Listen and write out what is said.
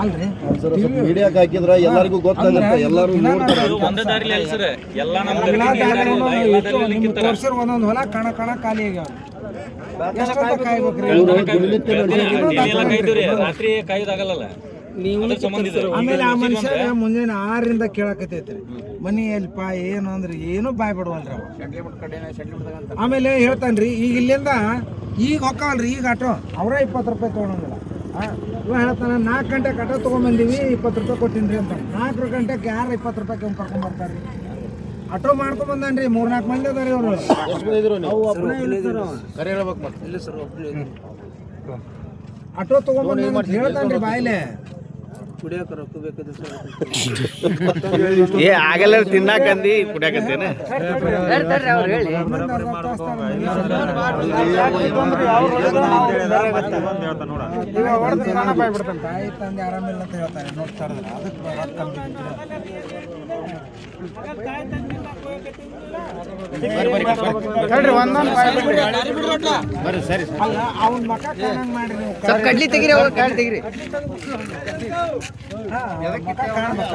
ಅಲ್ರಿ ಮೀಡಿಯಾಕ್ಕೆ ಹಾಕಿದ್ರ ಎಲ್ಲರಿಗೂ ಗೊತ್ತಾಗುತ್ತೆ, ಎಲ್ಲರೂ ಒಂದೇ ದಾರಿಲಿ ಅಲ್ಲ ಸರ್, ಎಲ್ಲ ಒಂದೊಂದು ಹೊಲ ಕಣ ಖಾಲಿ ಆಗ್ಯಾವ. ರಾತ್ರಿ ಕಾಯ್ದಾಗಲ್ಲ. ಆಮೇಲೆ ಆ ಮನುಷ್ಯ ಮುಂಜಾನೆ 6ರಿಂದ ಕೇಳಕತ್ತೈತ್ರಿ, ಮನಿ ಎಲ್ಪ ಏನು ಅಂದ್ರೆ ಏನು ಬಾಯ್ ಬಿಡುವಲ್ರಿ. ಆಮೇಲೆ ಹೇಳ್ತಾನ್ರಿ, ಈಗ ಇಲ್ಲಿಂದ ಈಗ ಹೊಕ್ಕವಲ್ರಿ, ಈಗ ಆಟೋ ಅವ್ರ 20 ರೂಪಾಯಿ ತೊಗೊಳಂಗಿಲ್ಲ. ಇವ ಹೇಳ್ತಾನೆ 4 ಗಂಟೆಗೆ ಆಟೋ ತೊಗೊಂಬಂದಿವಿ, 20 ರೂಪಾಯಿ ಕೊಟ್ಟಿನ್ರಿ ಅಂತ. 4 ಗಂಟೆಗೆ ಯಾರು 20 ರೂಪಾಯಿ ಕರ್ಕೊಂಡ್ ಬರ್ತಾರ್ರಿ? ಆಟೋ ಮಾಡ್ಕೊಂಡ್ ಬಂದಾನ್ರಿ, 3-4 ಮಂದಿ ಅದಾರಿ ಅವರು. ಆಟೋ ತಗೊಂಡ್ ಹೇಳ್ತಾನ್ರಿ ಬಾಯ್ಲೆ. ಏ ಆಗಲ್ಲ ತಿನ್ನಾಕಂದಿ ಕುಡಿಯಾಕತ್ತೇನೆ. ತಾಯಿ ತಂದೆ ಆರಾಮಿಲ್ಲ ಅಂತ ಹೇಳ್ತಾರೆ, ನೋಡ್ತಾರೆ. ಅವ್ನ ಮಕ್ಕ ಕಾಣಂಗ್ ಮಾಡ್ರಿ ನೀವು. ಕಡ್ಲಿ ತೆಗಿರಿ, ತೆಗಿರಿ. ಮಕ್ಕ ಕಾಣ್ಬೇಕ.